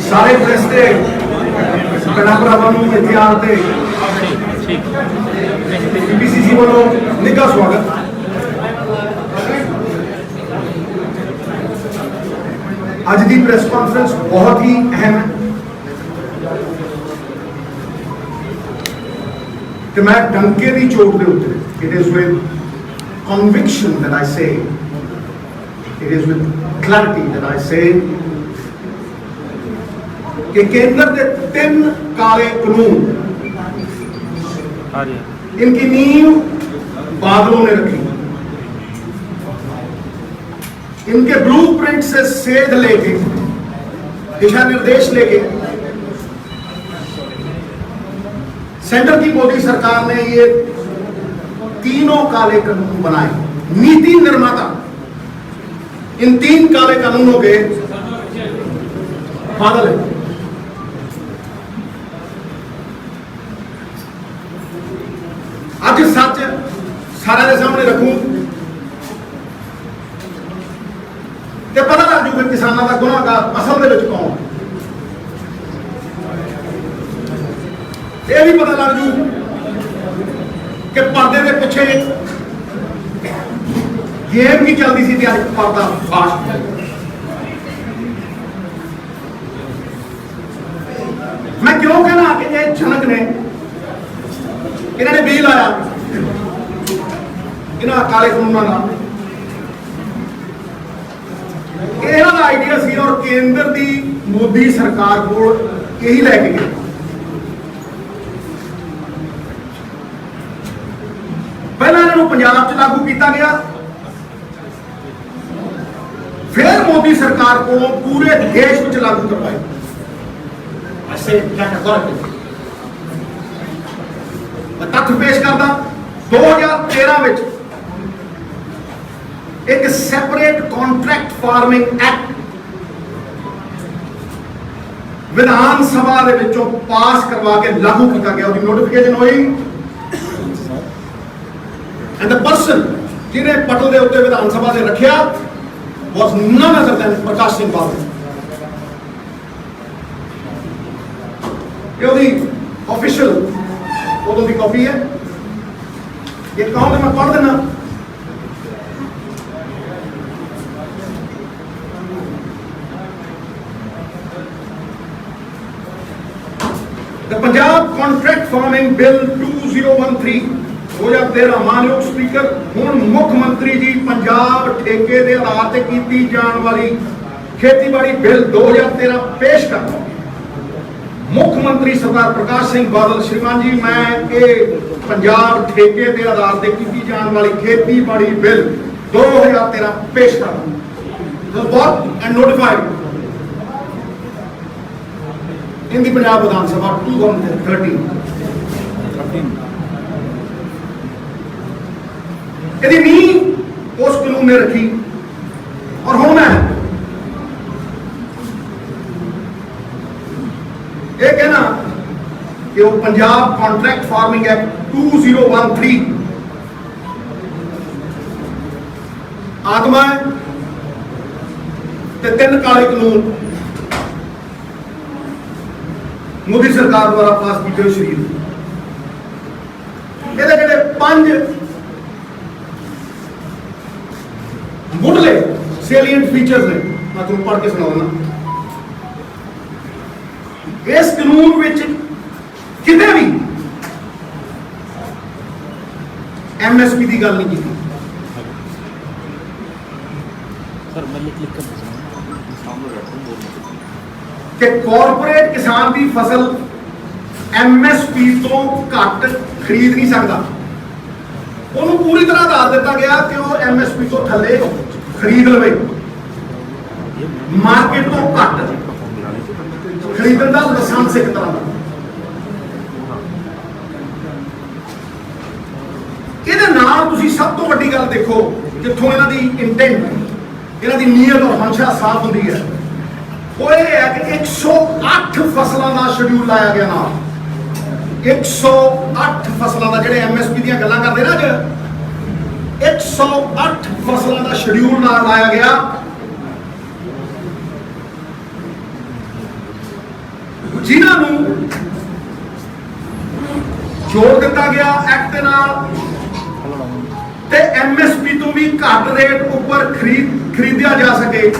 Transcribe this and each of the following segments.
सारे प्रेस के भैन भरावां नूं इत्थे आउण ते BPCC वालों निघा स्वागत। अज की प्रेस कॉन्फ्रेंस बहुत ही अहम है कि मैं डंके की चोट के उत्ते it is with conviction that I say, it is with clarity that I say कि केंद्र के 3 काले कानून इनकी नींव बादलों ने रखी। इनके ब्लूप्रिंट से सेध लेके दिशा निर्देश लेके सेंटर की मोदी सरकार ने ये तीनों काले कानून बनाए। नीति निर्माता इन 3 काले कानूनों के बादल है। आज सच सारे के सामने रखूं तो पता लग जूगा किसानों का गुनाहगार असल दे विच कौन। यह भी पता लग जू कि पर्दे के पिछे गेम की चलती सी ते पर्दा फास्ट। मैं क्यों कहना कि ये जनक ने इन्होंने बिल लाया इन्होंने काले कानूनों का इन्होंने आइडिया सी और केंद्र की मोदी सरकार को यही लैके गए। पहला इन्होंने पंजाब च लागू किया गया, फिर मोदी सरकार को पूरे देश में लागू करवाया। मैं तथ्य पेश करता 2013 में एक separate contract farming act Vidhan Sabha के विचों पास करवा के लागू किया गया। उसकी नोटिफिकेशन हुई एंड द पर्सन जिन्हें पटल के उत्ते विधान सभा से रखा was none other than Prakash Singh Badal. ये ऑफिशियल उदों की कॉपी है। ये कौन है मैं पढ़ देना। The Punjab contract farming bill 2013 मानयोग स्पीकर हुण मुख्यमंत्री जी पंजाब ठेके के आधार पर की जाने वाली खेतीबाड़ी बिल 2013 पेश करता। मुख्यमंत्री सरदार प्रकाश सिंह बादल श्रीमान जी मैं ये पंजाब ठेके के आधार पर की जाने वाली खेतीबाड़ी बिल 2013 पेश करता एंड नोटिफाइड इन दी पंजाब विधान सभा 2013। यदि नींव उस कानून ने रखी और होना है ये कहना कि वो पंजाब कॉन्ट्रैक्ट फार्मिंग एक्ट 2013 आत्मा है ते 3 काले कानून मोदी सरकार द्वारा पास किए हुए शरीर ये 5 मुढ़ले सेलिएंट फीचर्स ने मैं तुम पढ़ के सुनाऊंगा। इस कानून विच किते भी MSP की गल नहीं की। कि कॉर्पोरेट किसान की फसल MSP तो घट खरीद नहीं सकता। उन्होंने पूरी तरह आधार दिता गया कि वो MSP तो थले खरीद लवे, मार्केट तो घट खरीदने का लाइसेंस एक तरह का। ਇਹਦੇ ਨਾਲ ਤੁਸੀਂ ਸਭ ਤੋਂ ਵੱਡੀ ਗੱਲ ਦੇਖੋ ਜਿੱਥੋਂ ਇਹਨਾਂ ਦੀ ਇੰਟੈਂਟ ਇਹਨਾਂ ਦੀ ਨੀਅਤ ਔਰ ਮਨਸ਼ਾ ਸਾਫ਼ ਹੁੰਦੀ ਹੈ ਉਹ ਇਹ ਹੈ ਕਿ 108 ਫਸਲਾਂ ਦਾ ਸ਼ਡਿਊਲ ਲਾਇਆ ਗਿਆ ਨਾਲ। 108 ਫਸਲਾਂ ਦਾ ਜਿਹੜੇ MSP ਦੀਆਂ ਗੱਲਾਂ ਕਰਦੇ ਨਾ ਅੱਜ 108 ਫਸਲਾਂ ਦਾ ਸ਼ਡਿਊਲ ਨਾਲ ਲਾਇਆ ਗਿਆ ਜਿਨ੍ਹਾਂ ਨੂੰ ਜੋੜ ਦਿੱਤਾ ਗਿਆ ਐਕਟ ਦੇ ਨਾਲ ਤੇ ਐਮਐਸਪੀ ਤੋਂ ਵੀ ਘੱਟ ਰੇਟ ਉੱਪਰ ਖਰੀਦਿਆ ਜਾ ਸਕੇ।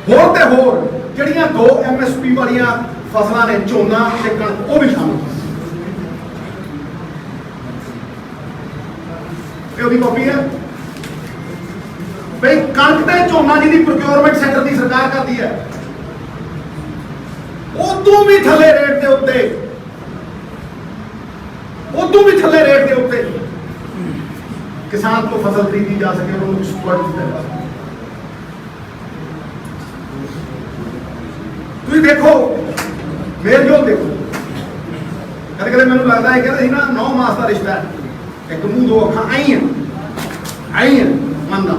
ਹੋਰ ਤੇ ਹੋਰ ਜਿਹੜੀਆਂ ਦੋ ਐਮਐਸਪੀ ਵਾਲੀਆਂ ਫਸਲਾਂ ਨੇ, ਝੋਨਾ ਤੇ ਕਣਕ, ਉਹ ਵੀ ਸ਼ਾਮਲ। ਇਹ ਉਹਦੀ ਕਾਪੀ ਹੈ ਬਈ। ਕਣਕ ਤੇ ਝੋਨਾ ਜਿਹਦੀ ਪ੍ਰੋਕਿਉਰਮੈਂਟ ਸੈਂਟਰ ਦੀ ਸਰਕਾਰ ਕਰਦੀ ਹੈ, ਉਦੋਂ ਵੀ ਥੱਲੇ ਰੇਟ ਦੇ ਉੱਤੇ, ਉਦੋਂ ਵੀ ਥੱਲੇ ਰੇਟ ਦੇ ਉੱਤੇ ਕਿਸਾਨ ਤੋਂ ਫਸਲ ਖਰੀਦੀ ਜਾ ਸਕੇ, ਉਹਨੂੰ ਸਪੋਰਟ ਦਿੱਤਾ ਜਾ ਸਕੇ। ਤੁਸੀਂ ਦੇਖੋ ਮੇਲਜੋਲ ਦੇਖੋ, ਕਦੇ ਕਦੇ ਮੈਨੂੰ ਲੱਗਦਾ ਹੈ ਕਹਿੰਦੇ ਸੀ ਨਾ 9 ਮਾਸ ਦਾ ਰਿਸ਼ਤਾ ਹੈ, ਇੱਕ ਮੂੰਹ ਦੋ ਅੱਖਾਂ ਆਈ ਹੈ ਮੰਨਦਾ।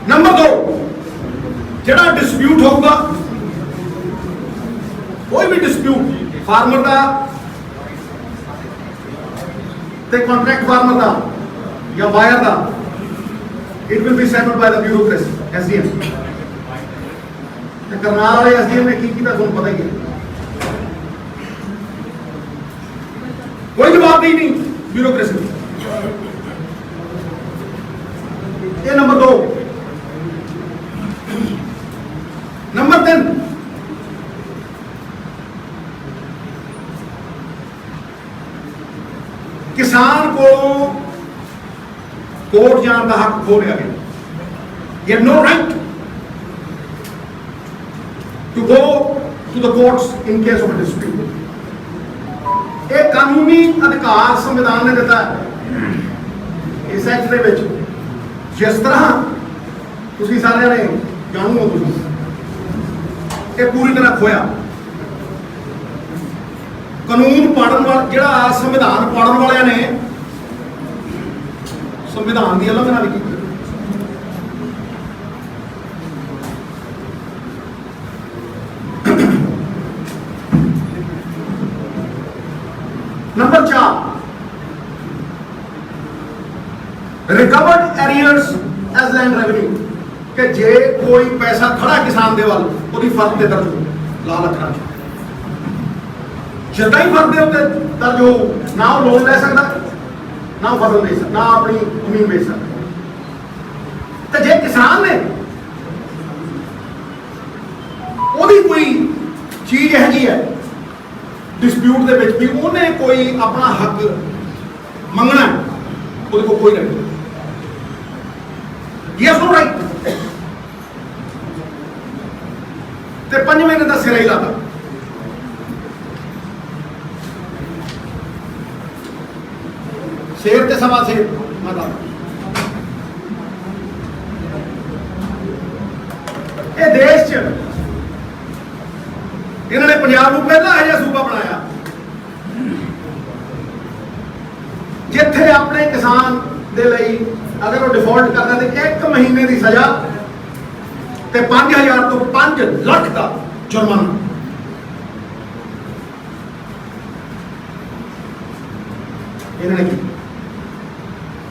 ਨੰਬਰ 2, ਜਿਹੜਾ ਡਿਸਪਿਊਟ ਹੋਊਗਾ, ਕੋਈ ਵੀ ਡਿਸਪਿਊਟ ਫਾਰਮਰ ਦਾ ਤੇ ਕੰਟਰੈਕਟ ਫਾਰਮਰ ਦਾ ਜਾਂ ਬਾਇਰ ਦਾ, it will be settled by the bureaucracy, SDM. ਤੇ ਕਰਨਾਲ ਵਾਲੇ ਐਸਡੀਐਮ ਨੇ ਕੀ ਕੀਤਾ ਤੁਹਾਨੂੰ ਪਤਾ ਹੀ ਹੈ, ਕੋਈ ਜਵਾਬਦੇਹੀ ਨਹੀਂ ਬਿਊਰੋਕ੍ਰੇਸੀ ਦੀ। ਇਹ ਨੰਬਰ 2। नंबर 3, किसान को कोर्ट जाने का हक खो लिया गया। You have no right to go to the courts in case of a dispute. एक कानूनी अधिकार संविधान ने दिता है इस एक्ट ਦੇ ਵਿੱਚ। जिस तरह ਤੁਸੀਂ ਸਾਰਿਆਂ ਨੇ ਜਾਣੂ ਹੋ, ਤੁਸੀਂ ਇਹ ਪੂਰੀ ਤਰ੍ਹਾਂ ਖੋਇਆ। ਕਾਨੂੰਨ ਪੜਨ ਵਾਲਾ, ਜਿਹੜਾ ਸੰਵਿਧਾਨ ਪੜਨ ਵਾਲਿਆਂ ਨੇ ਸੰਵਿਧਾਨ ਦੀ ਉਲੰਘਣਾ ਵੀ ਕੀਤੀ। Number 4, recovered arrears as land revenue, कि जे कोई पैसा खड़ा किसान दे वाल ਉਹਦੀ ਫਰਦ ਤੇ ਦਰਜ ਹੋ, ਲਾਲ ਅੱਖਰਾਂ 'ਚ ਜਿੱਦਾਂ ਹੀ ਫਰਦ ਦੇ ਉੱਤੇ ਦਰਜ ਹੋ, ਨਾ ਉਹ ਲੋਨ ਲੈ ਸਕਦਾ, ਨਾ ਉਹ ਫਸਲ ਦੇ ਸਕਦਾ, ਨਾ ਆਪਣੀ ਜ਼ਮੀਨ ਵੇਚ ਸਕਦਾ। ਤੇ ਜੇ ਕਿਸਾਨ ਨੇ ਉਹਦੀ ਕੋਈ ਚੀਜ਼ ਇਹੋ ਜਿਹੀ ਹੈ ਡਿਸਪਿਊਟ ਦੇ ਵਿੱਚ ਵੀ ਉਹਨੇ ਕੋਈ ਆਪਣਾ ਹੱਕ ਮੰਗਣਾ, ਉਹਦੇ ਕੋਲ ਕੋਈ ਨਹੀਂ। Yes no right. ਤੇ 5 ਮਹੀਨੇ ਦਾ ਸਿਰਾ ਹੀ ਲਾਤਾ। ਸ਼ੇਰ ਤੇ ਸਵਾ ਸ਼ੇਰ ਮਾਤਾ। ਇਹ ਦੇਸ਼ 'ਚ ਇਹਨਾਂ ਨੇ ਪੰਜਾਬ ਨੂੰ ਪਹਿਲਾ ਇਹੋ ਜਿਹਾ ਸੂਬਾ ਬਣਾਇਆ ਜਿੱਥੇ ਆਪਣੇ ਕਿਸਾਨ ਦੇ ਲਈ ਅਗਰ ਉਹ ਡਿਫਾਲਟ ਕਰਦਾ ਤੇ 1 ਮਹੀਨੇ ਦੀ ਸਜ਼ਾ ਤੇ 5000 ਤੋਂ 5 ਲੱਖ ਦਾ ਜੁਰਮਾਨਾ। ਇਹਨਾਂ ਨੇ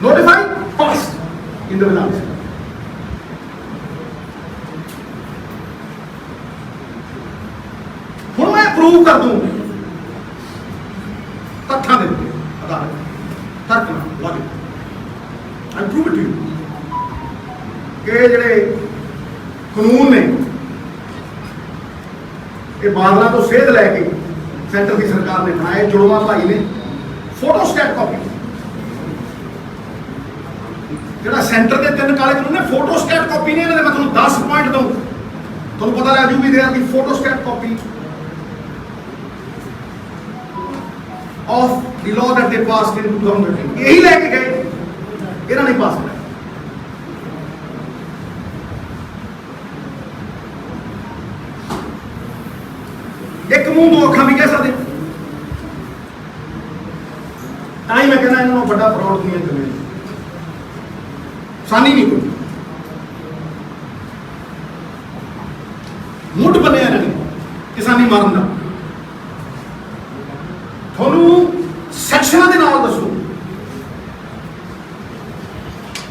ਨੋਟੀਫਾਈਡ ਪਾਸਡ ਇਨ ਦ ਵਿਧਾਨ ਸਭਾ। ਹੁਣ ਮੈਂ ਪ੍ਰੂਵ ਕਰ ਦੂੰ ਤੱਥਾਂ ਦੇ ਆਧਾਰ ਤੱਕ ਨਾਲ logic I prove it to you ਕਿ ਜਿਹੜੇ ਕਾਨੂੰਨ ਨੇ ਇਹ ਬਾਦਲਾਂ ਤੋਂ ਸੇਧ ਲੈ ਕੇ ਸੈਂਟਰ ਦੀ ਸਰਕਾਰ ਨੇ ਬਣਾਏ। ਜੁੜਵਾ ਭਾਈ ਨੇ ਫੋਟੋਸਟੈਟ ਕਾਪੀ, ਜਿਹੜਾ ਸੈਂਟਰ ਦੇ 3 ਕਾਲੇ ਕਾਨੂੰਨ ਨੇ ਫੋਟੋਸਟੈਟ ਕਾਪੀ ਨੇ ਇਹਨਾਂ ਦੇ। ਮੈਂ ਤੁਹਾਨੂੰ 10 ਪੁਆਇੰਟ ਦਊਂ, ਤੁਹਾਨੂੰ ਪਤਾ ਲੱਗ ਜੂ ਵੀ they are the ਫੋਟੋਸਟੈਟ copy of the law that they passed in 2013। यही लेके गए, इन्होंने नहीं पास किया। एक मुंह दो अखा भी कह सकते। ताई मैं कहना इन्होंने बड़ा फ्रॉड दुनिया कर सानी नहीं कोई मुठ बने किसानी मारन का। ਤੁਹਾਨੂੰ ਸੈਕਸ਼ਨਾਂ ਦੇ ਨਾਲ ਦੱਸੋ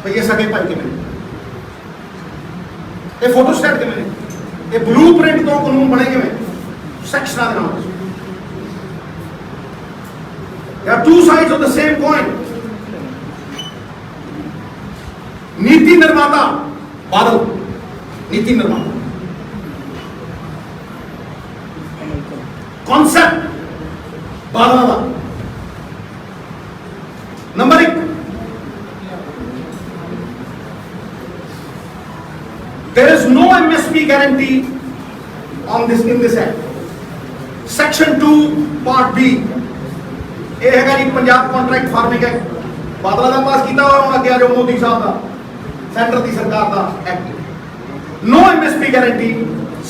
ਭਈ ਇਹ ਸਕੇ ਭਾਈ ਕਿਵੇਂ ये फोटोस्टेट किमें ने, ये ब्लूप्रिंट तो कानून बने किमें सेक्शनां दे नाल। There are two sides of the same coin. नीति निर्माता बादल, नीति निर्माता, कॉन्सेप्ट बादल का number 1, there is no MSP guarantee on this in this act. Section 2 Part B ये है जी पंजाब कॉन्ट्रैक्ट फार्मिंग एक्ट, बादल का पास किया और अगे आ जाओ मोदी साहब का सेंटर की सरकार का act. No MSP guarantee,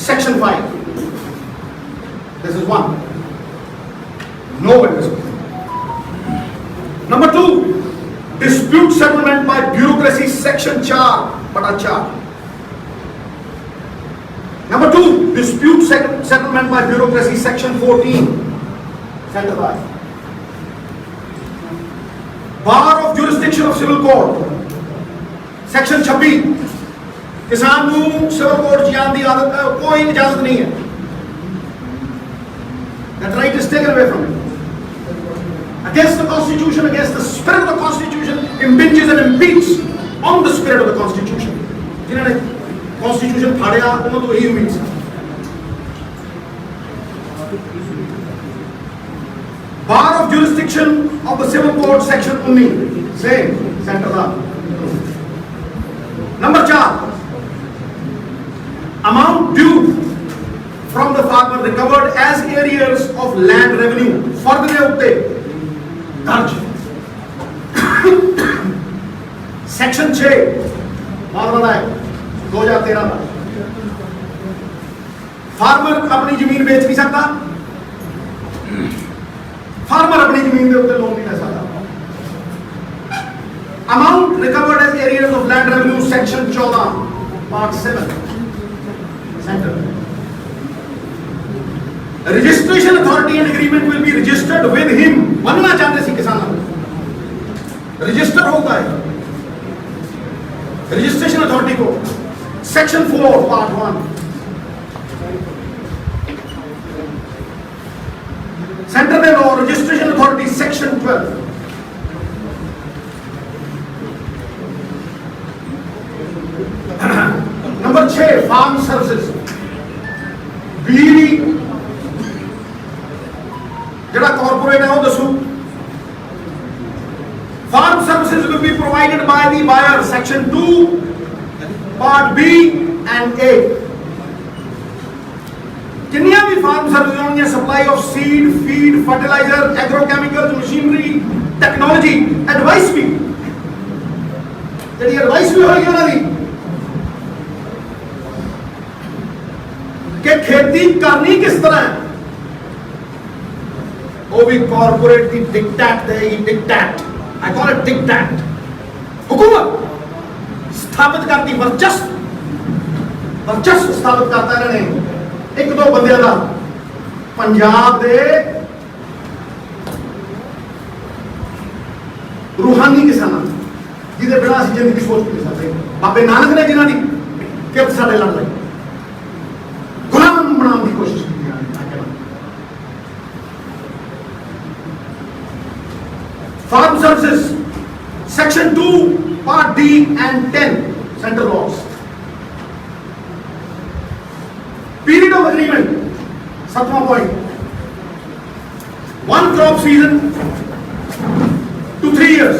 section 5, this is 1, no MSP. Number 2, dispute settlement by bureaucracy, section 4/4। Number 2, dispute settlement by bureaucracy, section 14, centre by. Bar of jurisdiction of civil court, section 26, किसान को civil court जाने की आदत कोई इजाजत नहीं है। That right is taken away from him. Against the constitution, against the spirit of the constitution, impinges and impedes on the spirit of the constitution. जिन्होंने constitution फाड़िया उन्होंने तो यही उम्मीद थी। Bar of jurisdiction of the civil court, section 19, same, center का। Number 4, amount due from the farmer recovered as arrears of land revenue, फर्द के उत्ते दर्ज। सेक्शन 6 बहुत बड़ा है, 2013 का। फार्मर अपनी जमीन बेच नहीं सकता, फार्मर अपनी जमीन के उत्ते लोन नहीं ले सकता। Amount recovered as arrears of land revenue, section 14 part 7, centre. Registration authority and agreement will be registered with him, बनना चाहते सी किसान रजिस्टर होता है रजिस्ट्रेशन अथॉरिटी को, सेक्शन 4 पार्ट 1। सेंटर दे law registration authority, section 12। Number 6, farm services, बिजली जरा कॉर्पोरेट है वो दसो। Farm services will be provided by the buyer, section 2 part B and A। किन्नियां भी फार्म सर्विस होंगी, supply of seed, feed, fertiliser, agrochemicals, machinery, technology, advice भी, जी एडवाइस भी होगी उन्होंने कि खेती करनी किस तरह है, वो भी कॉर्पोरेट की डिक्टेट देगी। Dictate, I call it dictate. हुकूमत स्थापित करती, वर्चस्व स्थापित करता है इन्होंने एक दो बंदियां का, पंजाब दे रूहानी किसान जिहदे बिना असीं जिंदगी सोच नहीं सकते। बाबे नानक ने जिन्हां दी किरत साडे लड़ लई, गुलाम बनाने की कोशिश की। Farm services, section 2 part D and 10, central laws. Period of agreement, 7वां point, 1 crop season to 3 years,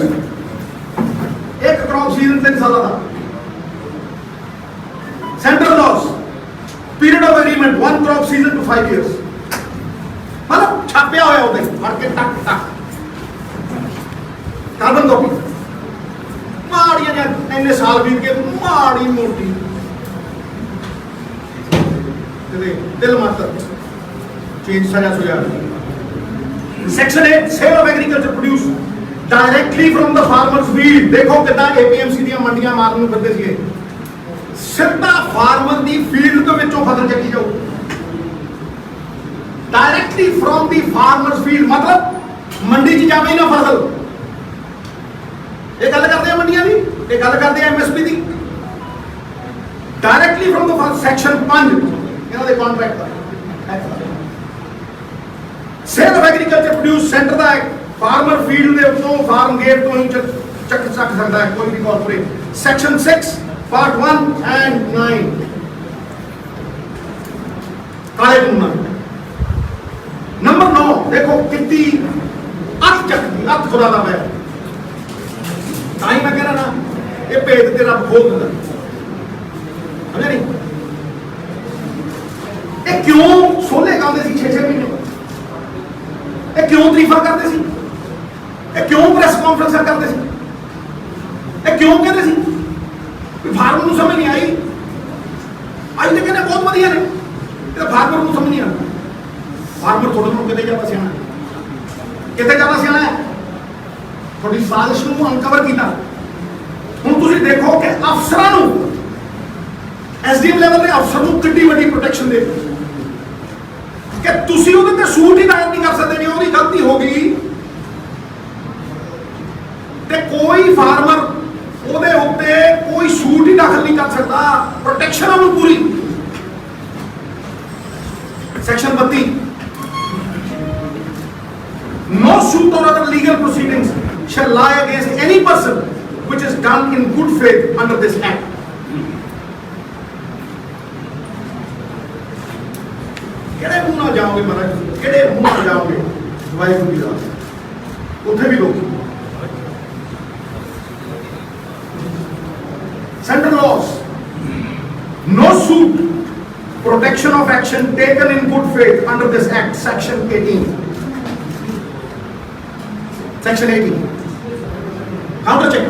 एक क्रॉप सीजन 3 साल का। Central laws, period of agreement 1 crop season to 5 years, मतलब छापिया होया होता है फड़ के टक टक कार्बन कॉपी माड़ियां इन्ने साल बीत के माड़ी मोटी दिल मात्र चेंज सजा सुझा। Section 8, sale of agriculture produce directly from the farmers field. देखो कितना एपीएमसी दी मंडियां मारन करते थे, सीधा फार्मर दी फील्ड तो विचों फसल चकी जाओ, directly from the farmers field, मतलब मंडी च जावे ना फसल। ये गल करते हैं मंडियां दी, ये गल करते हैं MSP the. Directly from the section 5 ਇਹਨਾਂ ਦੇ contract the sale of agriculture produce centre the farmer field ਦੇ ਉੱਤੋਂ ਫਾਰਮ ਗੇਟ ਤੋਂ ਹੀ ਚੱਕ ਸਕਦਾ ਹੈ ਕੋਈ ਵੀ ਕਾਰਪੋਰੇਟ। ਸੈਕਸ਼ਨ 6 ਪਾਰਟ 1 ਐਂਡ 9 ਕਾਲੇ ਕਾਨੂੰਨਾਂ। ਨੰਬਰ 9 ਦੇਖੋ ਕਿੰਨੀ ਅੱਤ ਚੱਕਦੀ ਅੱਤ ਖੁਦਾ ਦਾ ਮੈਂ ਤਾਂ ਹੀ ਮੈਂ ਕਹਿ ਰਹਾ ਨਾ ਇਹ ਭੇਦ ਤੇ ਰੱਬ ਖੋਲ ਦਿੰਦਾ ਸਮਝਿਆ ਨਹੀਂ। ਇਹ ਕਿਉਂ ਸੋਲੇ ਗਾਉਂਦੇ ਸੀ 6-6 ਮਹੀਨੇ ਇਹ ਕਿਉਂ ਤਰੀਫਾਂ ਕਰਦੇ ਸੀ ਇਹ ਕਿਉਂ ਪ੍ਰੈਸ ਕਾਨਫਰੰਸਾਂ ਕਰਦੇ ਸੀ ਇਹ ਕਿਉਂ ਕਹਿੰਦੇ ਸੀ ਵੀ ਫਾਰਮਰ ਨੂੰ ਸਮਝ ਨਹੀਂ ਆਈ ਅੱਜ ਤੇ ਕਹਿੰਦੇ ਬਹੁਤ ਵਧੀਆ ਨੇ ਇਹ ਫਾਰਮਰ ਨੂੰ ਸਮਝ ਨਹੀਂ ਆਉਂਦਾ। ਫਾਰਮਰ ਤੁਹਾਡੇ ਨੂੰ ਕਿਤੇ ਜਾਂਦਾ ਸਿਆਣਾ ਕਿਤੇ ਜਾਂਦਾ ਸਿਆਣਾ ਹੈ ਤੁਹਾਡੀ ਸਾਜ਼ਿਸ਼ ਨੂੰ ਅਨਕਵਰ ਕੀਤਾ। ਹੁਣ ਤੁਸੀਂ ਦੇਖੋ ਕਿ ਅਫਸਰਾਂ ਨੂੰ ਐਸਡੀਐਮ ਲੈਵਲ ਦੇ ਅਫਸਰ ਨੂੰ ਕਿੰਨੀ ਵੱਡੀ ਪ੍ਰੋਟੈਕਸ਼ਨ ਦੇ ਕਿ ਤੁਸੀਂ ਉਹਦੇ ਤੇ ਸੂਟ ਹੀ ਦਾਇਰ ਨਹੀਂ ਕਰ ਸਕਦੇ ਜੇ ਉਹਦੀ ਗਲਤੀ ਹੋ ਗਈ ਤੇ ਕੋਈ ਫਾਰਮਰ ਉਹਦੇ ਉੱਤੇ ਕੋਈ ਸੂਟ ਹੀ ਦਾਖਲ ਨਹੀਂ ਕਰ ਸਕਦਾ। ਪ੍ਰੋਟੈਕਸ਼ਨ ਉਹਨੂੰ ਪੂਰੀ। Section 32 no suit or other legal proceedings shall lie against any person which is done in good faith under this act। ਕਿਹੜੇ ਮੂੰਹ ਨਾਲ ਜਾਓਗੇ ਮਹਾਰਾਜ ਕਿਹੜੇ ਮੂੰਹ ਨਾਲ ਜਾਓਗੇ ਵਾਹਿਗੁਰੂ ਜੀ ਦਾ ਉੱਥੇ ਵੀ ਲੋਕ Central laws, no suit, protection of action taken in good faith under this act, section 18. Section 18. Counter check.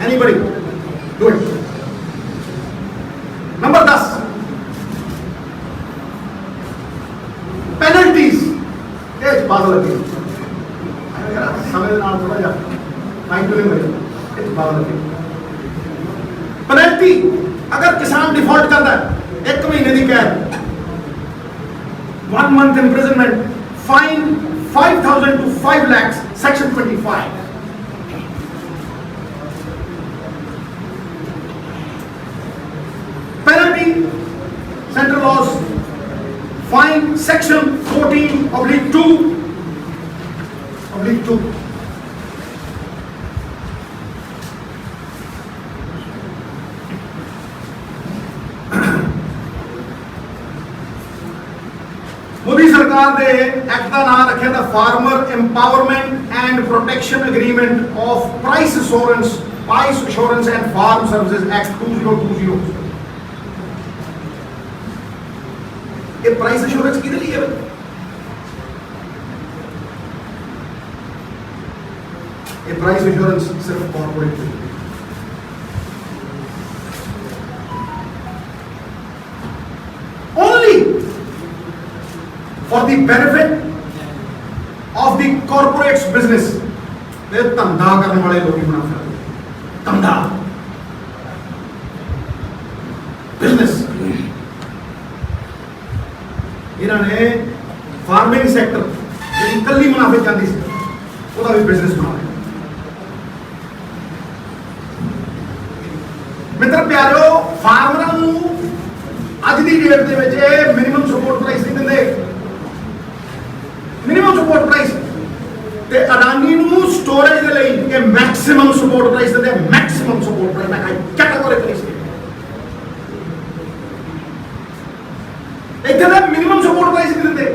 Anybody? Do it. Number 10. Penalties. ये बात लगी। समय ना थोड़ा जा। टाइम तो नहीं मिलेगा। ये बात लगी। पेनल्टी अगर किसान डिफॉल्ट करता है 1 महीने की कैद 1 month imprisonment fine 5,000 to 5 lakhs section 25 penalty central laws fine section 14/2 Modi सरकार ने एक्ट का नाम रखे था farmer empowerment and protection agreement of price assurance and farm services act 2020। ये प्राइस एश्योरेंस किधर लिए भाई ये प्राइस एश्योरेंस सिर्फ corporate for the benefit of the corporate's business। ये धंधा करने वाले लोग ही बना सकते धंधा बिजनेस इन्होंने फार्मिंग सेक्टर जी कली मुनाफे चाहती सी ਉਹਦਾ भी बिजनेस बना लिया। मित्र प्यारो फार्मर ਨੂੰ ਅੱਜ ਦੀ ਡੇਟ ਦੇ ਵਿੱਚ ਮਿਨੀਮਮ ਸਪੋਰਟ ਪ੍ਰਾਈਸ ਨਹੀਂ ਦਿੰਦੇ मिनिमम सपोर्ट प्राइस ते अडानी नु स्टोरेज दे लई के मैक्सिमम सपोर्ट प्राइस दे मैक्सिमम सपोर्ट प्राइस ना कैटेगरी प्राइस इथे दा मिनिमम सपोर्ट प्राइस नहीं दिंदे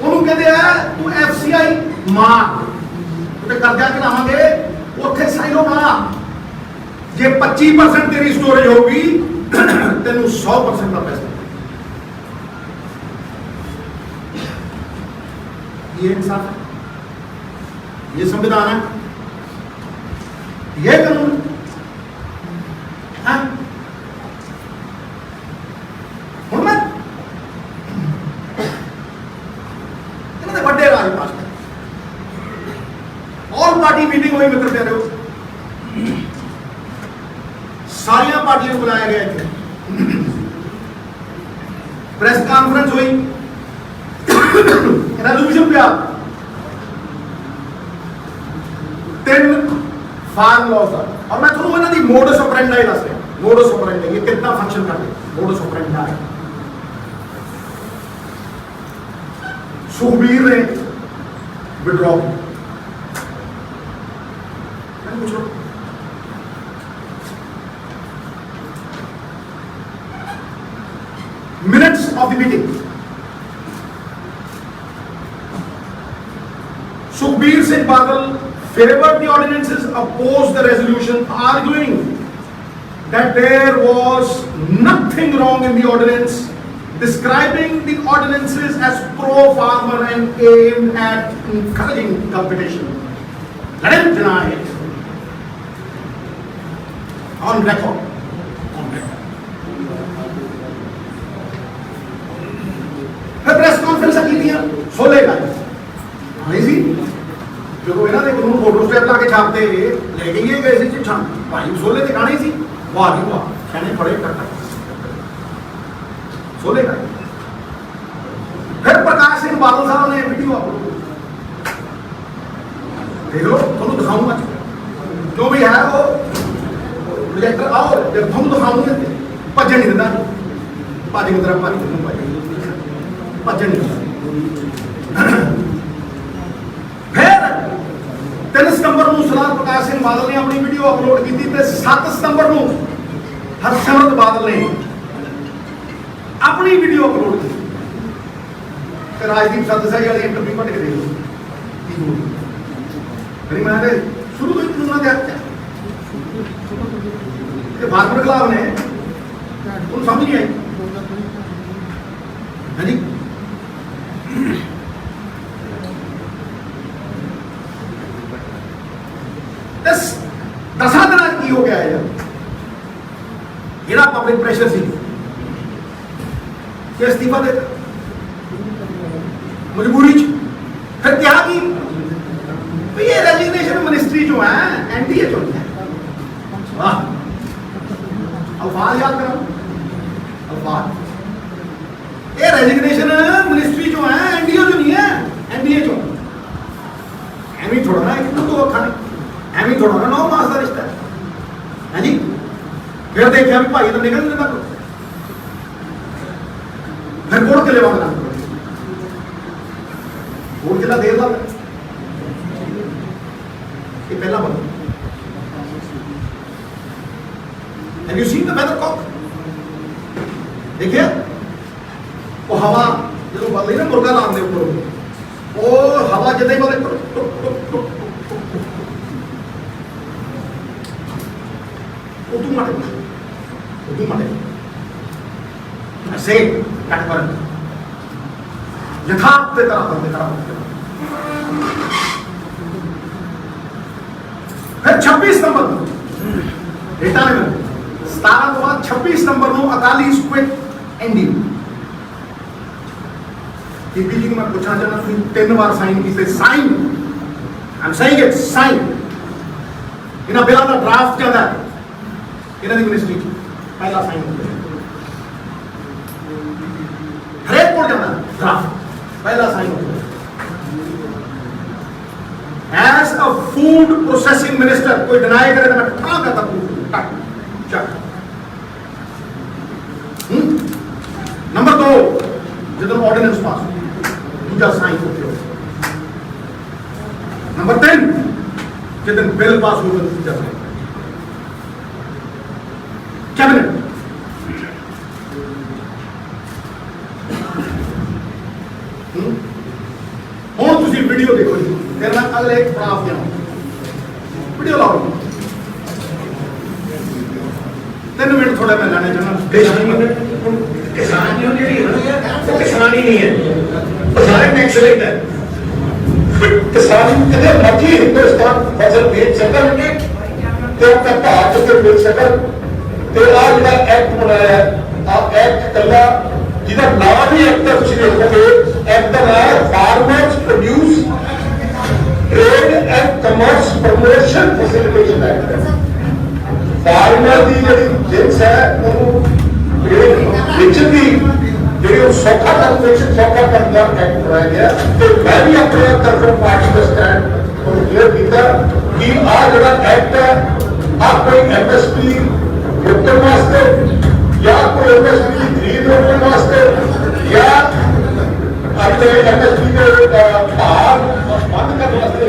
ओनु कहदे आ तू एफसीआई मार ते कर्जा चलावांगे ओथे साइलो मार जे 25% तेरी स्टोरेज होगी तेनु 100% का पैसा ये इंसाफ है ये संविधान है ये कानून है हूं मैं इन्होंने बड़े राज पास ऑल पार्टी मीटिंग हुई मित्र प्यारे सारिया पार्टियों को बुलाया गया थे प्रेस कॉन्फ्रेंस हुई रेजोल्यूशन पे 3 फार्म लॉस और मैं थोड़ा इन्हों की मोडस ऑपरेंडी दस रहा मोडस ऑपरेंडी ये कितना फंक्शन करते मोडस ऑपरेंडी सुखबीर ने विड्रॉ पूछो minutes of the meeting. Sukhbir Singh Badal favored the ordinances, opposed the resolution, arguing that there was nothing wrong in the ordinance, describing the ordinances as pro-farmer and aimed at encouraging competition. Let him deny it. On record. Press conference की सोलेगा नहीं सी जो ਇਹਨਾਂ ਦੇ ਕਾਨੂੰਨ photo state ਲਾ ਕੇ ਛਾਪਦੇ ਲੈ ਕੇ ਇਹ ਗਏ ਸੀ ਚਿੱਠਾਂ ਭਾਈ ਸੋਲੇ ਤੇ ਗਾਣੇ ਸੀ ਵਾਹ ਜੀ ਵਾਹ ਕਹਿੰਦੇ ਬੜੇ ਕੱਟਾ सोलेगा फिर प्रकाश सिंह बादल साहब ने वीडियो अपलोड देख लो तुम दिखाऊंगा जो भी है वो प्रोजेक्टर आओ जब तुम दिखाऊंगे भजन नहीं दिता भाजी की तरफ भजन नहीं फिर 3 सितंबर को सरदार प्रकाश सिंह बादल ने अपनी वीडियो अपलोड की थी 7 सितंबर को हरसिमरत बादल ने अपनी वीडियो अपलोड की राजदीप सरदेसाई वाली इंटरव्यू पढ़ के देखो मेरी मैं शुरू तो इतना ध्यान फार्मर खिलाफ ने तुम समझ नहीं आई है जी दसा दिन की हो गया है ਜਿਹੜਾ पब्लिक प्रेशर सी कि इस्तीफा देता मजबूरी फिर क्या की तो ये रेजिग्नेशन मिनिस्ट्री जो है एनडीए जो है वाह अल्फाज याद करो अल्फाज ये रेजिग्नेशन मिनिस्ट्री जो है एनडीए जो नहीं है एनडीए जो एमी थोड़ा ना एक तो खाने एमी थोड़ा ना 9 मास का रिश्ता है जी फिर देखिए अभी भाई तो निकल नहीं देता फिर कोर्ट के लिए मांगना कोर्ट कितना देर लग ये पहला बंद Have you seen the weathercock? देखिए वो हवा जो बदली ना मुर्गा लान दे ऊपर वो हवा जितने ही बोले उतू मारे ऐसे कट पर यथार्थ पे तरह बंद करा फिर 26 नंबर डेटा ने 17 के बाद 26 नंबर को अकाली स्क्विट एंडिंग बीबीजी को मैं पूछना चाहता हूं 3 बार साइन की sign I am saying it sign इना बिल का ड्राफ्ट चलता है इना दी मिनिस्ट्री पहला साइन हरेक कोड जाना ड्राफ्ट पहला sign as a food processing minister कोई डिनाई करे तो मैं कहां करता हूं चक नंबर 2 जब ऑर्डिनेंस पास दूसरा साइन होते हो नंबर 3 जब बिल पास होगा दूसरा साइन कैबिनेट और तुसी वीडियो देखो जी फिर मैं अगले एक पड़ाव देना वीडियो लाओ 3 मिनट थोड़ा मैं लाने चाहना किसानियों के लिए किसान ही नहीं है तो सारे टैक्स लेते हैं किसान कितने मर्जी हिंदुस्तान फसल बेच सकन तो अपना भाव के बेच सकन तो आज का एक्ट बनाया है आप एक्ट कला जिसका नाम ही एक्ट है तुम देखोगे एक्ट का नाम है farmers produce trade and commerce promotion facilitation act farmer की जी जिस है बेचती जी सौखा कंपटीशन सौखा करना एक्ट बनाया गया तो मैं भी अपने तरफों पार्टी का स्टैंड क्लियर किया कि आ जो एक्ट है आप कोई एमएसपी विकतन वास्ते या कोई एमएसपी की खरीद रोकने वास्ते या अपने एमएसपी के भाव बंद करने वास्ते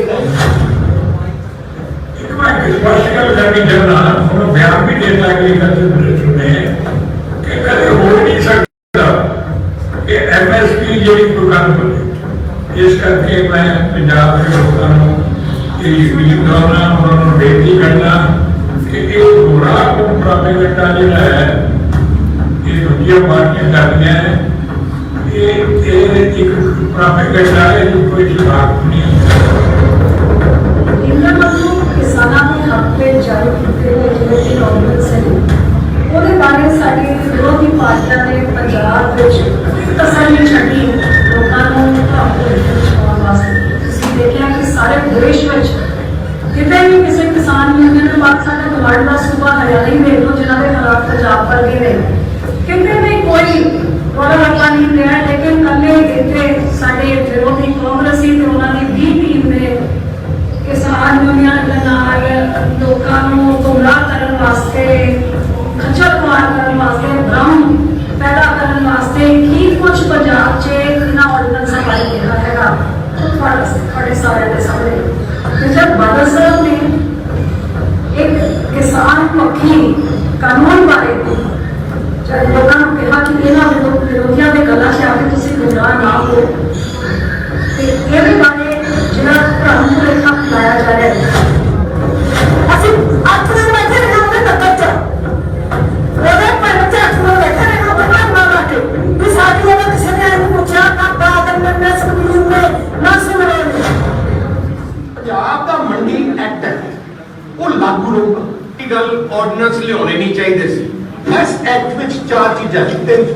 स्पष्ट करनी चाहना और बयान भी देता एग्रीकल्चर मिनिस्टर ने कि कभी हो नहीं सकता कि एमएसपी जी कोई गल बने। इस करके मैं पंजाब के लोगों को यकीन दिलाना उन्होंने बेनती करना कि ये पूरा प्राइवेटा जोड़ा है ये दूसरी पार्टियां कर रही हैं ये एक प्राइवेटा है जो कोई जवाब नहीं। किसानों के हक पे जारी किए गए जिले के ऑर्डिनेंस है ਉਹਦੇ ਬਾਰੇ ਸਾਡੀ ਵਿਰੋਧੀ ਪਾਰਟੀਆਂ ਨੇ ਪੰਜਾਬ ਵਿੱਚ ਤਸੱਲੀ ਛੱਡੀ ਲੋਕਾਂ ਨੂੰ ਆਪਣੇ ਵਿੱਚ ਪਾਉਣ ਵਾਸਤੇ। ਤੁਸੀਂ ਦੇਖਿਆ ਕਿ ਸਾਰੇ ਦੇਸ਼ ਵਿੱਚ ਕਿਤੇ ਵੀ ਕਿਸੇ ਕਿਸਾਨ ਯੂਨੀਅਨ ਨੇ ਬਾਤ ਸਾਡਾ ਗਵਾਂਢ ਦਾ ਸੂਬਾ ਹਰਿਆਣਾ ਹੀ ਦੇਖ ਲਓ ਜਿਨ੍ਹਾਂ ਦੇ ਹਾਲਾਤ ਪੰਜਾਬ ਵਰਗੇ ਨੇ ਕਿਤੇ ਵੀ ਕੋਈ ਰੌਲਾ ਰੱਪਾ ਨਹੀਂ ਰਿਹਾ। ਲੇਕਿਨ ਕੱਲੇ ਇੱਥੇ ਸਾਡੇ ਵਿਰੋਧੀ ਕਾਂਗਰਸੀ ਤੇ ਉਹਨਾਂ ਦੀ 20 ਟੀਮ ਨੇ किसान यूनियन के नाल लोगों को गुमराह करने वास्ते खच्चर खुआर करने वास्ते भ्रम पैदा करने वास्ते की कुछ पंजाब च इन्ना ऑर्डिनेंस पाई गया है थोड़े सारे के सामने। जब बादल साहब ने एक किसान पक्षी कानून बारे जब लोगों को कहा कि इन्होंने विरोधियों के गलों से आके तुम गुमराह ना हो ये भी बारे जिला भ्रम भुलेखा फैलाया जा रहा है। पंजाब का मंडी एक्ट है वो लागू रहूगा। गल ऑर्डिनेंस लियाने नहीं चाहिए सी। इस एक्ट में चार चीज़ां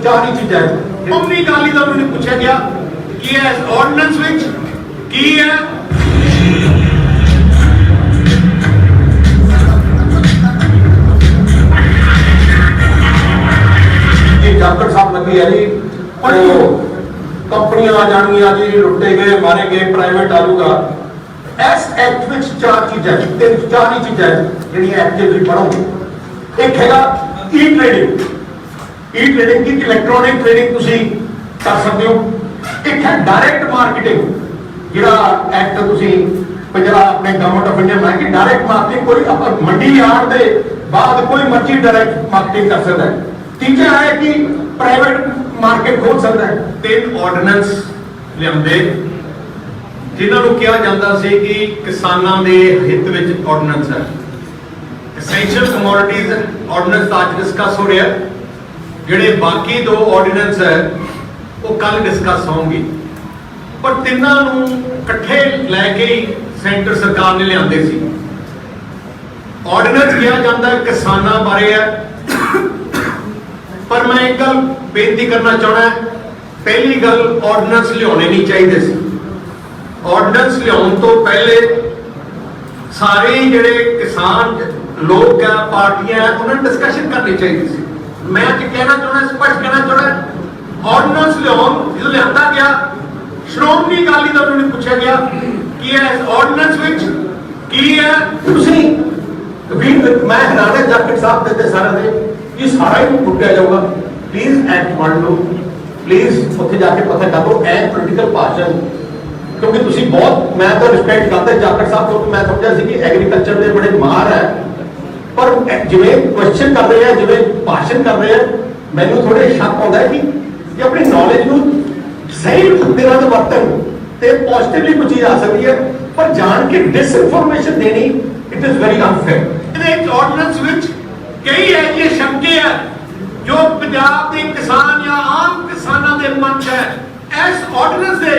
चार ही चीज़ां कौमी गाली का मैंने पूछा गया कि इस ऑर्डिनेंस में की है जाकर साहब लगी है जी कंपनियां आ जानियां जी लुटे गए मारे गए प्राइवेट आलूगा। इस एक्ट में चार चीज़ां चार ही चीज़ां जी एक्ट के पढ़ोगे। एक हैगा ई ट्रेडिंग की इलैक्ट्रॉनिक ट्रेडिंग तुसी कर सकते हो। एक है डायरेक्ट मार्केटिंग जिहड़ा एक्ट तुसी पंजाब अपने गवर्नमेंट ऑफ इंडिया में कि डायरेक्ट मार्केटिंग कोई मंडी आने के बाद कोई मर्जी डायरेक्ट मार्केटिंग कर सकता है। तीजा है कि प्राइवेट मार्केट खोल सकता है। तीन ऑर्डिनेंस लियाते जिन्होंने कहा जाता है कि किसानों के हित में ऑर्डिनेंस है। एसेंशियल कमोडिटीज ऑर्डिनेंस आज डिस्कस हो रहा है। जिहड़े बाकी दो ऑर्डिनेंस है वो कल डिस्कस होंगे पर तिन्हां नूं इकट्ठे लैके ही सेंटर सरकार ने लियाते सी। ऑर्डिनेंस कहा जाता है किसानों बारे है पर मैं एक गल बेनती करना चाहना पहली गल ऑर्डिनेंस लियाने नहीं चाहिए सी। ऑर्डिनेंस लियाउण तो पहले सारे जिहड़े किसान लोग है पार्टियां हैं उन्होंने डिस्कशन करनी चाहिए सी। मैं कहना चाहना स्पष्ट कहना चाहना ऑर्डिनेंस लियाउण जो लिया गया श्रोमणी अकाली दल नूं पूछा गया कि इस ऑर्डिनेंस विच की है तुसीं मैं हैरान है जाकिर साहब देते सारे दे ये सारा ही फुटिया जाऊगा। प्लीज एक्ट पढ़ लो प्लीज उत्थे जाके पता कर लो ए पोलिटिकल भाषण क्योंकि तुसी बहुत मैं तो रिस्पेक्ट करता जाकिर साहब क्योंकि मैं समझा सी कि एग्रीकल्चर दे बड़े माहर है पर जिवें क्वेश्चन कर रहे हैं जिवें भाषण कर रहे हैं मैनूं थोड़े शक आता है कि ये अपनी नॉलेज नूं सही तरह से वरतन ते पॉजिटिवली कोई चीज आ सकती है पर जान के डिसइंफॉर्मेशन देनी it is very unfair. Ordinance which कई ऐसे शंके है जो पंजाब के किसान या आम किसानों के मन च है। इस ऑर्डिनेंस के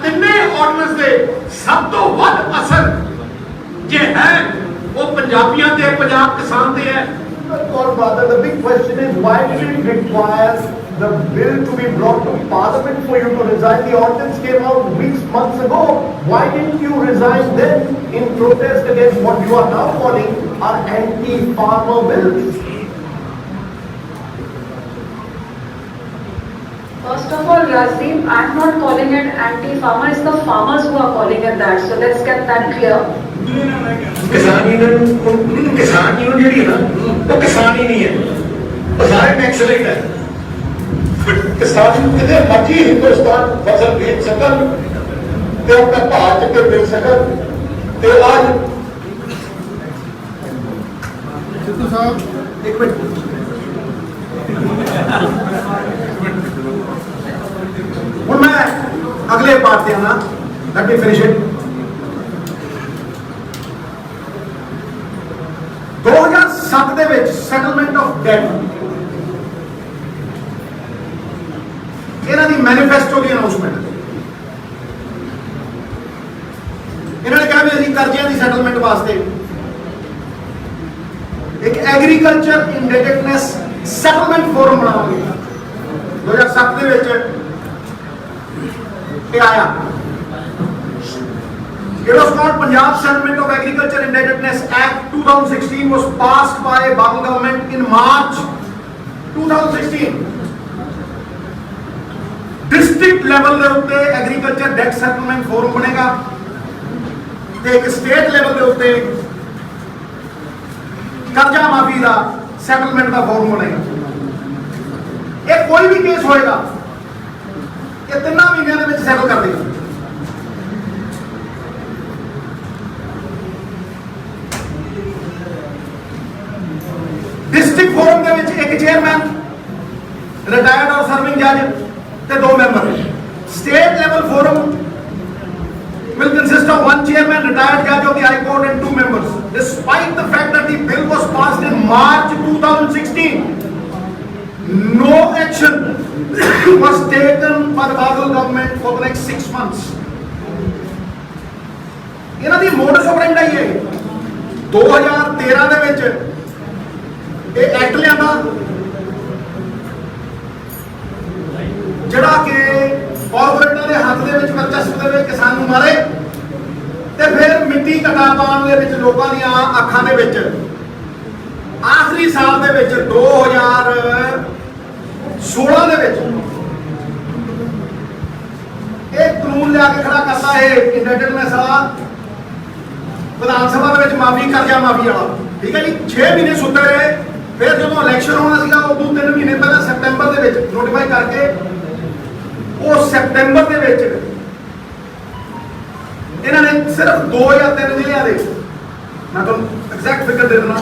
तिने ऑर्डिनेंस के सब तो वध असर जे है वो पंजाबियों ते पंजाब किसान ते है। Or rather, the big question is why did it require the bill to be brought to Parliament for you to resign? The ordinance came out weeks, months ago. Why didn't you resign then in protest against what you are now calling are anti-farmer bills? First of all, Rajiv, I'm not calling it anti-farmer. It's the farmers who are calling it that. So let's get that clear. किसान union जी है ना वो किसान ही नहीं है ਉਹ ਸਾਰੇ tax rate ਹੈ ਕਿਸਾਨ ਕਿਤੇ ਮਰਜੀ ਹਿੰਦੁਸਤਾਨ ਫਸਲ ਵੇਚ ਸਕਣ ਤੇ ਆਪਣਾ ਭਾਅ ਚ ਕੇ ਵੇਚ ਸਕਣ ਤੇ ਅੱਜ ਸਿੱਧੂ ਸਾਹਿਬ ਇੱਕ ਮਿੰਟ ਹੁਣ ਮੈਂ ਅਗਲੇ ਪਾਰਟ ਤੇ ਆਣਾ ਲੈਟ ਮੀ ਫਿਨਿਸ਼ ਇਟ 2007 ਦੇ ਵਿੱਚ ਸੈਟਲਮੈਂਟ ਆਫ ਡੈਟ ਇਹਨਾਂ ਦੀ ਮੈਨੀਫੈਸਟੋ ਦੀ ਅਨਾਉਂਸਮੈਂਟ ਇਹਨਾਂ ਨੇ ਕਿਹਾ ਵੀ ਅਸੀਂ ਕਰਜ਼ਿਆਂ ਦੀ ਸੈਟਲਮੈਂਟ ਵਾਸਤੇ ਇੱਕ ਐਗਰੀਕਲਚਰ ਇੰਡੈਟਡਨੈਸ ਸੈਟਲਮੈਂਟ ਫੋਰਮ ਬਣਾਵਾਂਗੇ 2007 ਦੇ ਵਿੱਚ ਇਹ ਆਇਆ It was called Punjab Settlement of Agriculture Indebtedness Act 2016 was passed by Babel government in March 2016. District level ਦੇ ਉੱਤੇ agriculture debt settlement forum ਬਣੇਗਾ ਤੇ ਇੱਕ state level ਦੇ ਉੱਤੇ ਕਰਜ਼ਾ ਮਾਫੀ ਦਾ settlement ਦਾ forum ਬਣੇਗਾ। ਇਹ ਕੋਈ ਵੀ ਕੇਸ ਹੋਏਗਾ ਇਹ 3 ਮਹੀਨਿਆਂ ਦੇ ਵਿੱਚ ਸੈਟਲ ਕਰ ਦੇਗਾ। ਡਿਸਟ੍ਰਿਕਟ ਫੋਰਮ ਦੇ ਵਿੱਚ ਇੱਕ ਚੇਅਰਮੈਨ ਰਿਟਾਇਰਡ ਔਰ ਸਰਵਿੰਗ ਜੱਜ ਤੇ 2 member state level forum will consist of 1 chairman retired judge of the high court and 2 members despite the fact that the bill was passed in March 2016 no action was taken by the Babel government for the next 6 months ਇਹਨਾਂ ਦੀ modus operandi ਹੈ 2013 ਦੇ ਵਿੱਚ ਇਹ act ਲਿਆਂਦਾ ਜਿਹੜਾ ਕਿ ਕਾਰਪੋਰੇਟਾਂ ਦੇ ਹੱਥ ਦੇ ਵਿੱਚ ਵਰਚਸਪ ਦੇ ਵਿੱਚ ਕਿਸਾਨ ਨੂੰ ਮਾਰੇ ਤੇ ਫਿਰ ਮਿੱਟੀ ਘਟਾ ਪਾਉਣ ਦੇ ਵਿੱਚ ਲੋਕਾਂ ਦੀਆਂ ਅੱਖਾਂ ਦੇ ਵਿੱਚ ਆਖਰੀ ਸਾਲ ਦੇ ਵਿੱਚ 2016 ਦੇ ਵਿੱਚ ਇਹ ਕਾਨੂੰਨ ਲਿਆ ਕੇ ਖੜਾ ਕਰਤਾ ਇਹ ਇੰਡੈਟਡਨੈਸ ਵਾਲਾ ਵਿਧਾਨ ਸਭਾ ਦੇ ਵਿੱਚ ਮਾਫੀ ਕਰਜ਼ਾ ਮਾਫੀ ਵਾਲਾ ਠੀਕ ਹੈ ਜੀ 6 ਮਹੀਨੇ ਸੁੱਤੇ ਰਹੇ ਫਿਰ ਜਦੋਂ ਇਲੈਕਸ਼ਨ ਹੋਣਾ ਸੀਗਾ ਉਦੋਂ 3 ਮਹੀਨੇ ਪਹਿਲਾਂ ਸੈਪਟੈਂਬਰ ਦੇ ਵਿੱਚ ਨੋਟੀਫਾਈ ਕਰਕੇ ਉਹ ਸੈਪਟੈਂਬਰ ਦੇ ਵਿੱਚ ਇਹਨਾਂ ਨੇ ਸਿਰਫ 2 ਜਾਂ 3 ਜ਼ਿਲ੍ਹਿਆਂ ਦੇ ਮੈਂ ਤੁਹਾਨੂੰ ਐਗਜ਼ੈਕਟ ਫਿਗਰ ਦੇ ਦਿੰਦਾ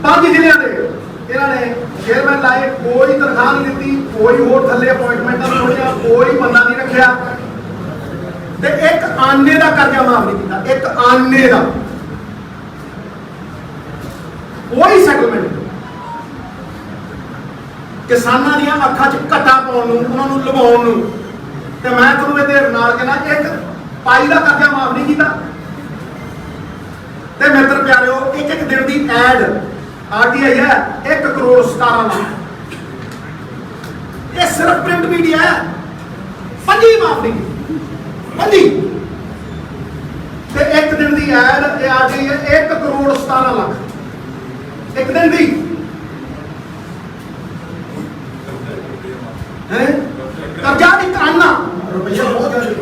5 ਜ਼ਿਲ੍ਹਿਆਂ ਦੇ ਇਹਨਾਂ ਨੇ ਚੇਅਰਮੈਨ ਲਾਏ ਕੋਈ ਤਨਖਾਹ ਨਹੀਂ ਦਿੱਤੀ ਕੋਈ ਹੋਰ ਥੱਲੇ ਅਪਾਇੰਟਮੈਂਟਾਂ ਨਹੀਂ ਹੋਈਆਂ ਕੋਈ ਬੰਦਾ ਨਹੀਂ ਰੱਖਿਆ ਤੇ ਇੱਕ ਆਨੇ ਦਾ ਕਰਜ਼ਾ ਮਾਫ ਨਹੀਂ ਕੀਤਾ ਇੱਕ ਆਨੇ ਦਾ ਕੋਈ ਸੈਟਲਮੈਂਟ ਕਿਸਾਨਾਂ ਦੀਆਂ ਅੱਖਾਂ 'ਚ ਘਟਾ ਪਾਉਣ ਨੂੰ ਉਹਨਾਂ ਨੂੰ ਲਵਾਉਣ ਨੂੰ ਤੇ ਮੈਂ ਤੁਹਾਨੂੰ ਇਹਦੇ ਨਾਲ ਕਹਿੰਦਾ ਇੱਕ ਪਾਈ ਦਾ ਕਰਜ਼ਾ ਮਾਫ ਨਹੀਂ ਕੀਤਾ ਤੇ ਮਿੱਤਰ ਪਿਆਰਿਓ ਇੱਕ ਦਿਨ ਦੀ ਐਡ ਆਰਟੀਆਈ ਹੈ 1 ਕਰੋੜ 17 ਲੱਖ ਇਹ ਸਿਰਫ ਪ੍ਰਿੰਟ ਮੀਡੀਆ ਹੈ 5 ਮਾਫ ਨਹੀਂ 5 ਤੇ ਇੱਕ ਦਿਨ ਦੀ ਐਡ ਇਹ ਆਰਟੀਆਈ ਹੈ 1 ਕਰੋੜ 17 ਲੱਖ ਇੱਕ ਦਿਨ ਦੀ ਹੈ ਕਰਜ਼ਾ ਦੀ ਆਨਾ ਰੁਪਈਆ ਬਹੁਤ ਜ਼ਿਆਦਾ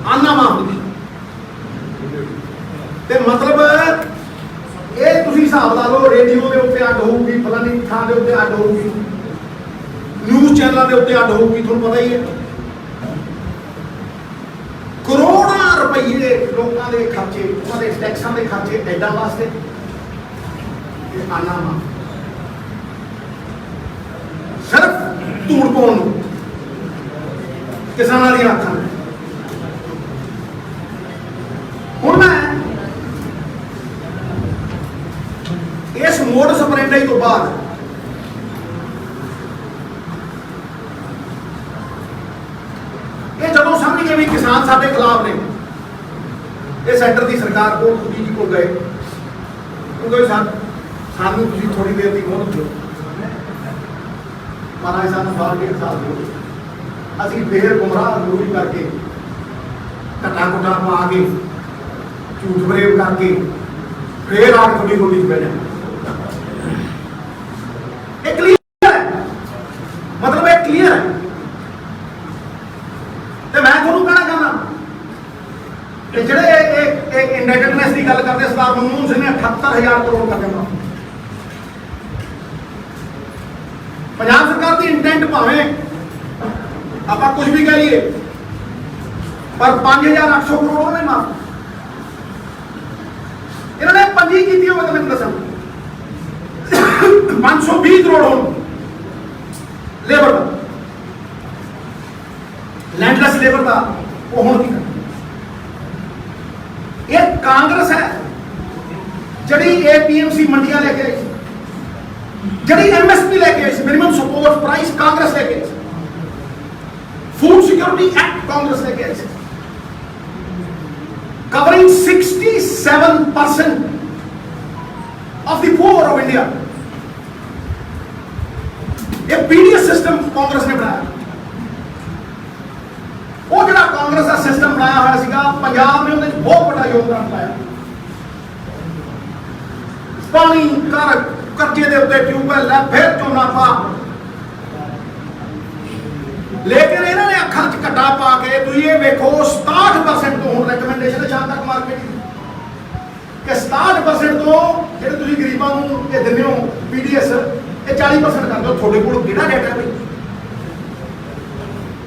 ਆਨਾ ਮਾਫ ਤੇ ਮਤਲਬ ਇਹ ਤੁਸੀਂ ਹਿਸਾਬ ਲਾ ਲਓ ਰੇਡੀਓ ਦੇ ਉੱਤੇ ਅੱਡ ਹੋਊਗੀ ਫਲਾਣੀ ਥਾਂ ਦੇ ਉੱਤੇ ਅੱਡ ਹੋਊਗੀ ਨਿਊਜ਼ ਚੈਨਲਾਂ ਦੇ ਉੱਤੇ ਅੱਡ ਹੋਊਗੀ ਤੁਹਾਨੂੰ ਪਤਾ ਹੀ ਹੈ ਕਰੋੜਾਂ ਰੁਪਈਏ ਲੋਕਾਂ ਦੇ ਖਰਚੇ ਉਹਨਾਂ ਦੇ ਟੈਕਸਾਂ ਦੇ ਖਰਚੇ ਐਡਾਂ ਵਾਸਤੇ ਇਹ ਆਨਾ ਮਾਫ ਸਿਰਫ ਧੂੜ ਪਾਉਣ ਨੂੰ ਕਿਸਾਨਾਂ ਦੀਆਂ ਅੱਖਾਂ ਹੁਣ ਮੈਂ ਇਸ ਮੋਡਸ ਆਪਰੈਂਡੀ ਤੋਂ ਬਾਅਦ ਇਹ ਜਦੋਂ ਸਮਝ ਗਏ ਵੀ ਕਿਸਾਨ ਸਾਡੇ ਖਿਲਾਫ ਨੇ ਇਹ ਸੈਂਟਰ ਦੀ ਸਰਕਾਰ ਕੋਲ ਜੀ ਕੋਲ ਗਏ ਉਹ ਸਾਨੂੰ ਤੁਸੀਂ ਥੋੜੀ ਦੇਰ ਦੀ ਮੋਹਲਤ ਦਿਓ ਮਹਾਰਾਜ ਸਾਨੂੰ ਬਾਹਰ ਕੇ ਸਾਥ ਦਿਓ ਅਸੀਂ ਫੇਰ ਗੁੰਮਰਾਹ ਦੂਰ ਕਰਕੇ ਘਟਾ ਘਟਾ ਪਾ ਕੇ ਝੂਠ ਬਰੇਵ ਕਰਕੇ ਫੇਰ ਆੜ ਥੋੜੀ ਗੋਲੀ ਬਹਿ ਜਾ ਇਹ ਕਲੀਅਰ ਹੈ ਮਤਲਬ ਇਹ ਕਲੀਅਰ ਹੈ ਤੇ ਮੈਂ ਤੁਹਾਨੂੰ ਕਹਿਣਾ ਚਾਹੁੰਦਾ ਕਿ ਜਿਹੜੇ ਇਹ ਇੰਡੈਟਡਨੈਸ ਦੀ ਦੀ ਗੱਲ ਕਰਦੇ ਸਰਦਾਰ ਮਨਮੋਹਨ ਸਿੰਘ ਨੇ 78000 ਕਰੋੜ ਕਰ ਦਿੱਤਾ। ਪੰਜਾਬ ਸਰਕਾਰ ਦੀ ਇੰਟੈਂਟ ਭਾਵੇਂ ਆਪਾਂ ਕੁਝ ਵੀ ਕਹੀਏ, ਪਰ 5800 ਕਰੋੜ ਉਹਨੇ ਮਾਰ ਇਹਨਾਂ ਨੇ ਪੰਜੀ ਕੀਤੀ ਹੋਵੇ ਤਾਂ ਮੈਨੂੰ ਦੱਸਣ। 520 ਕਰੋੜ ਹੋਣ ਲੇਬਰ ਦਾ, ਲੈਂਡਲੈਸ ਲੇਬਰ ਦਾ, ਉਹ ਹੁਣ ਕੀ ਇਹ ਕਾਂਗਰਸ ਹੈ ਜਿਹੜੀ APMC ਮੰਡੀਆਂ ਲੈ ਕੇ ਆਈ, ਜਿਹੜੀ MSP ਲੈ ਕੇ ਆਈ, ਮਿਨੀਮਮ ਸਪੋਰਟ ਪ੍ਰਾਈਸ ਕਾਂਗਰਸ ਲੈ ਕੇ ਆਈ, ਫੂਡ ਸਿਕਿਉਰਿਟੀ ਐਕਟ ਕਾਂਗਰਸ ਲੈ ਕੇ ਆਈ, covering 67% of the poor of India। ਇਹ PDS ਸਿਸਟਮ ਕਾਂਗਰਸ ਨੇ ਬਣਾਇਆ। ਉਹ ਜਿਹੜਾ ਕਾਂਗਰਸ ਦਾ ਸਿਸਟਮ ਬਣਾਇਆ ਹੋਇਆ ਸੀਗਾ, ਪੰਜਾਬ ਨੇ ਉਹਦੇ ਵਿੱਚ ਬਹੁਤ ਵੱਡਾ ਯੋਗਦਾਨ ਪਾਇਆ। ਪਾਣੀ ਕਰਜ਼ੇ ਦੇ ਉੱਤੇ ਟਿਊਬਵੈਲ ਹੈ, ਫਿਰ ਝੋਨਾ ਪਾ, ਲੇਕਿਨ ਇਹਨਾਂ ਨੇ ਅੱਖਾਂ 'ਚ ਘੱਟਾ ਪਾ ਕੇ ਤੁਸੀਂ ਇਹ ਵੇਖੋ 67% ਤੋਂ ਹੁਣ ਰეკਮੈਂਡੇਸ਼ਨ ਹੈ ਸ਼ਾਮ ਤੱਕ ਮਾਰਕੀਟ ਦੀ ਕਿ 67% ਤੋਂ ਜਿਹੜੇ ਤੁਸੀਂ ਗਰੀਬਾਂ ਨੂੰ ਇਹ ਦਿੰਦੇ ਹੋ PDS, ਇਹ 40% ਕਰ ਦਿਓ। ਤੁਹਾਡੇ ਕੋਲ ਕਿਹੜਾ ਡਾਟਾ ਹੈ ਬਈ?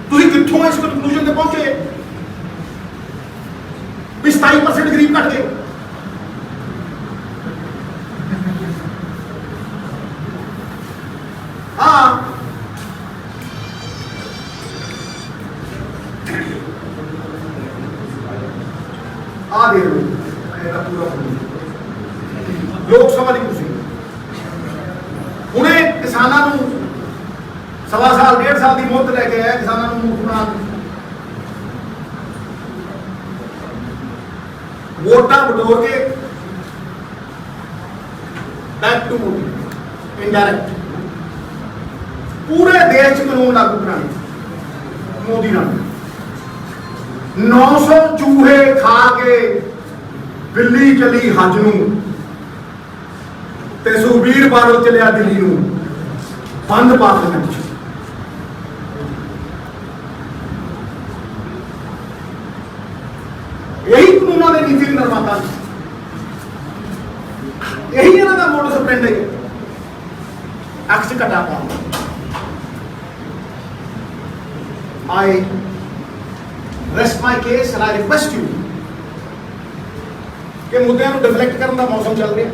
ਤੁਸੀਂ ਕਿੱਥੋਂ ਇਸ ਕਨਕਲੂਜਨ ਤੇ ਪਹੁੰਚੇ ਵੀ 27% ਗਰੀਬ ਘਟ ਗਏ? ਹਾਂ, ਆ ਦੇ ਲੋ ਇਹਦਾ ਪੂਰਾ ਲੋਕ ਸਭਾ ਦੀ ਕੁਰਸੀ ਹੁਣੇ ਕਿਸਾਨਾਂ ਨੂੰ ਸਵਾ ਸਾਲ 1.5 ਸਾਲ ਦੀ ਮੁਹੱਲਤ ਲੈ ਕੇ ਆਇਆ, ਕਿਸਾਨਾਂ ਨੂੰ ਮੁੱਖ ਬਣਾ ਵੋਟਾਂ ਬਟੋਰ ਕੇ ਬੈਕ ਟੂ ਮੋਦੀ ਇਨਡਾਇਰੈਕਟ ਪੂਰੇ ਦੇਸ਼ 'ਚ ਕਾਨੂੰਨ ਲਾਗੂ ਕਰਾਣੇ ਮੋਦੀ ਨਾਲ। 900 ਚੂਹੇ ਖਾ ਕੇ ਦਿੱਲੀ ਚਲੀ ਹੱਜ ਨੂੰ ਤੇ ਸੁਖਬੀਰ ਬਾਦਲ ਚਲਿਆ ਦਿੱਲੀ ਨੂੰ ਬੰਦ ਪਾਰਲੀਮੈਂਟ 'ਚ। ਇਹੀ ਕਾਨੂੰਨਾਂ ਦੇ ਨੀਤੀ ਨਿਰਮਾਤਾ, ਇਹੀ ਇਹਨਾਂ ਦਾ ਮੋਡਸ ਆਪਰੈਂਡੀ ਹੈ, ਅਕਸ ਘਟਾ ਪਾਉਣਾ। I rest my case and I request you ਕਿ ਮੁੱਦਿਆਂ ਨੂੰ ਡਿਫਲੈਕਟ ਕਰਨ ਦਾ ਮੌਸਮ ਚੱਲ ਰਿਹਾ,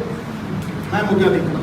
ਮੈਂ ਮੁੱਦਿਆਂ ਦੇਖਣਾ।